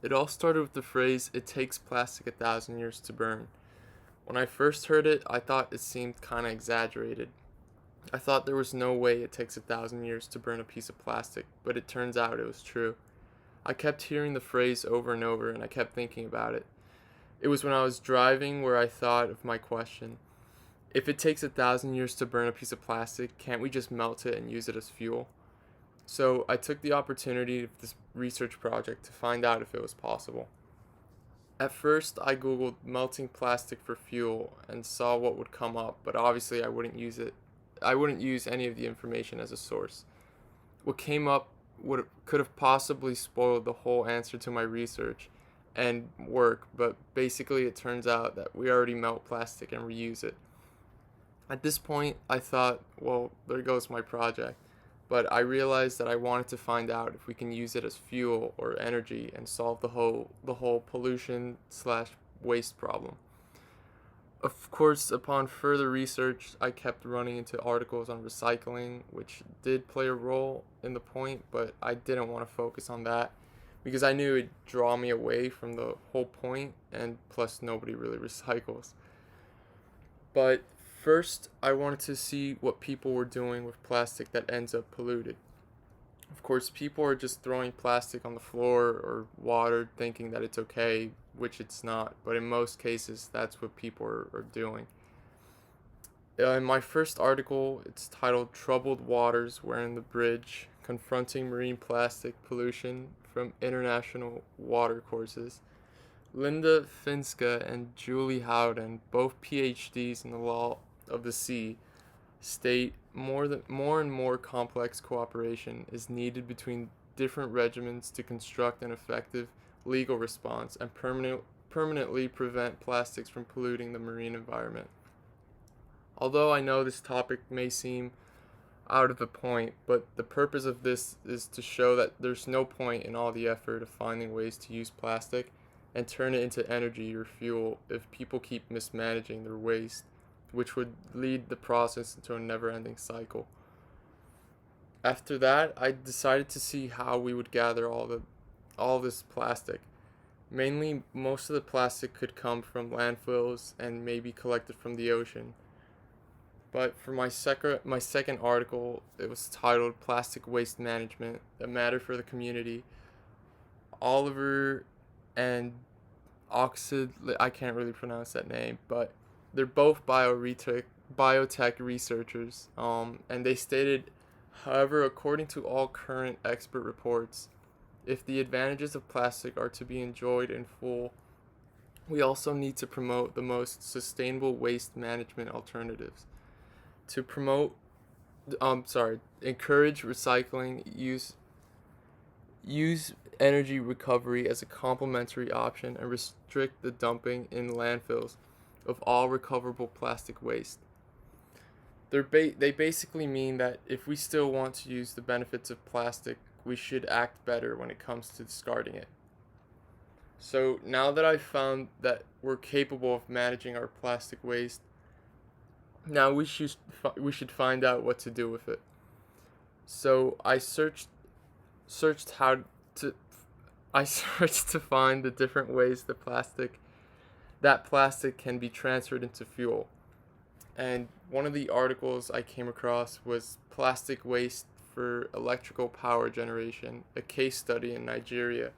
It all started with the phrase, "it takes plastic 1,000 years to burn." When I first heard it, I thought it seemed kinda exaggerated. I thought there was no way it takes 1,000 years to burn a piece of plastic, but it turns out it was true. I kept hearing the phrase over and over, and I kept thinking about it. It was when I was driving where I thought of my question. If it takes 1,000 years to burn a piece of plastic, can't we just melt it and use it as fuel? So I took the opportunity of this research project to find out if it was possible. At first, I googled melting plastic for fuel and saw what would come up, but obviously I wouldn't use it. I wouldn't use any of the information as a source. What came up could have possibly spoiled the whole answer to my research and work, but basically it turns out that we already melt plastic and reuse it. At this point, I thought, well, there goes my project. But I realized that I wanted to find out if we can use it as fuel or energy and solve the whole pollution slash waste problem. Of course, upon further research, I kept running into articles on recycling, which did play a role in the point, but I didn't want to focus on that because I knew it'd draw me away from the whole point, and plus, nobody really recycles. But first, I wanted to see what people were doing with plastic that ends up polluted. Of course, people are just throwing plastic on the floor or water thinking that it's okay, which it's not, but in most cases, that's what people are doing. In my first article, it's titled Troubled Waters Were in the Bridge Confronting Marine Plastic Pollution from International Water Courses. Linda Finska and Julie Howden, both PhDs in the law of the sea, state more and more complex cooperation is needed between different regimens to construct an effective legal response and permanently prevent plastics from polluting the marine environment. Although I know this topic may seem out of the point, but the purpose of this is to show that there's no point in all the effort of finding ways to use plastic and turn it into energy or fuel if people keep mismanaging their waste, which would lead the process into a never ending cycle. After that, I decided to see how we would gather all this plastic. Mainly, most of the plastic could come from landfills and maybe collected from the ocean. But for my second article, it was titled Plastic Waste Management, a Matter for the Community. Oliver and Oxid, I can't really pronounce that name, but they're both biotech researchers, and they stated, however, according to all current expert reports, if the advantages of plastic are to be enjoyed in full, we also need to promote the most sustainable waste management alternatives. To encourage recycling, use energy recovery as a complementary option, and restrict the dumping in landfills of all recoverable plastic waste. They basically mean that if we still want to use the benefits of plastic, we should act better when it comes to discarding it. So now that I've found that we're capable of managing our plastic waste, now we should find out what to do with it. So searched how to I searched to find the different ways that plastic can be transferred into fuel. And one of the articles I came across was Plastic Waste for Electrical Power Generation, a case study in Nigeria.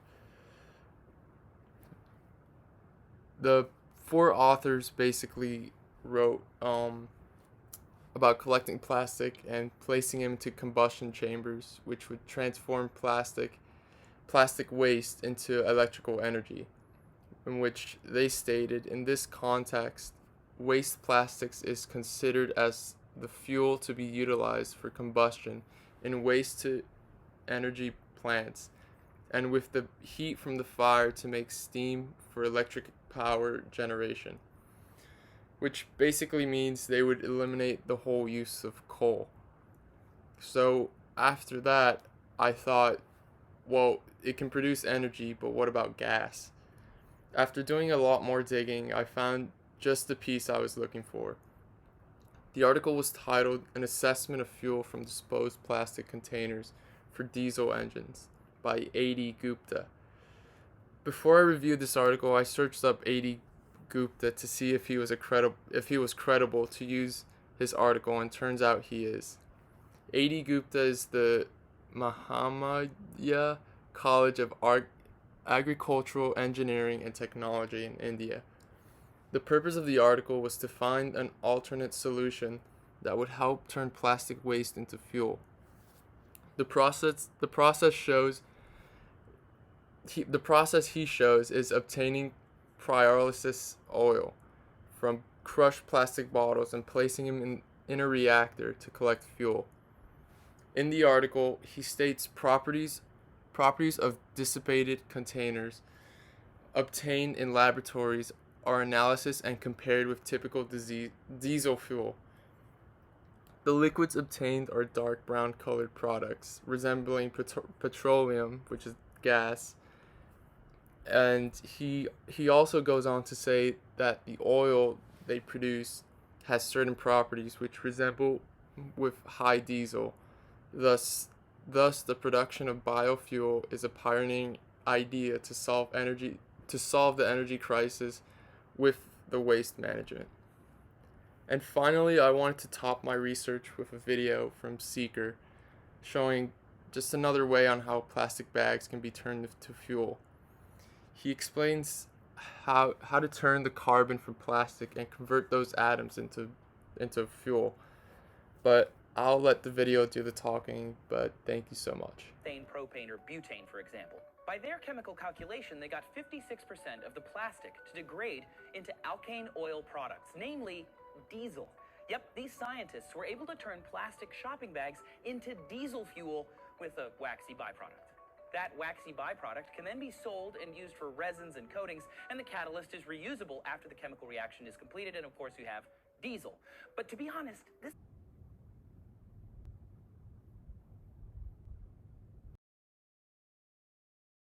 The four authors basically wrote about collecting plastic and placing it into combustion chambers, which would transform plastic waste into electrical energy, in which they stated, in this context, waste plastics is considered as the fuel to be utilized for combustion in waste to energy plants, and with the heat from the fire to make steam for electric power generation, which basically means they would eliminate the whole use of coal. So after that, I thought, well, it can produce energy, but what about gas? After doing a lot more digging, I found just the piece I was looking for. The article was titled An Assessment of Fuel from Disposed Plastic Containers for Diesel Engines by A.D. Gupta. Before I reviewed this article, I searched up A.D. Gupta to see if he was credible to use his article, and turns out he is. A.D. Gupta is the Mahamaya College of Agricultural Engineering and Technology in India. The purpose of the article was to find an alternate solution that would help turn plastic waste into fuel. The process he shows is obtaining pyrolysis oil from crushed plastic bottles and placing them in a reactor to collect fuel. In the article, he states properties of dissipated containers obtained in laboratories are analyzed and compared with typical diesel fuel. The liquids obtained are dark brown colored products resembling petroleum, which is gas. And he also goes on to say that the oil they produce has certain properties which resemble with high diesel. Thus the production of biofuel is a pioneering idea to solve the energy crisis with the waste management. And finally, I wanted to top my research with a video from Seeker showing just another way on how plastic bags can be turned into fuel. He explains how to turn the carbon from plastic and convert those atoms into fuel. But I'll let the video do the talking, but thank you so much. Propane or butane, for example. By their chemical calculation, they got 56% of the plastic to degrade into alkane oil products, namely diesel. Yep, these scientists were able to turn plastic shopping bags into diesel fuel with a waxy byproduct. That waxy byproduct can then be sold and used for resins and coatings, and the catalyst is reusable after the chemical reaction is completed, and of course you have diesel. But to be honest, this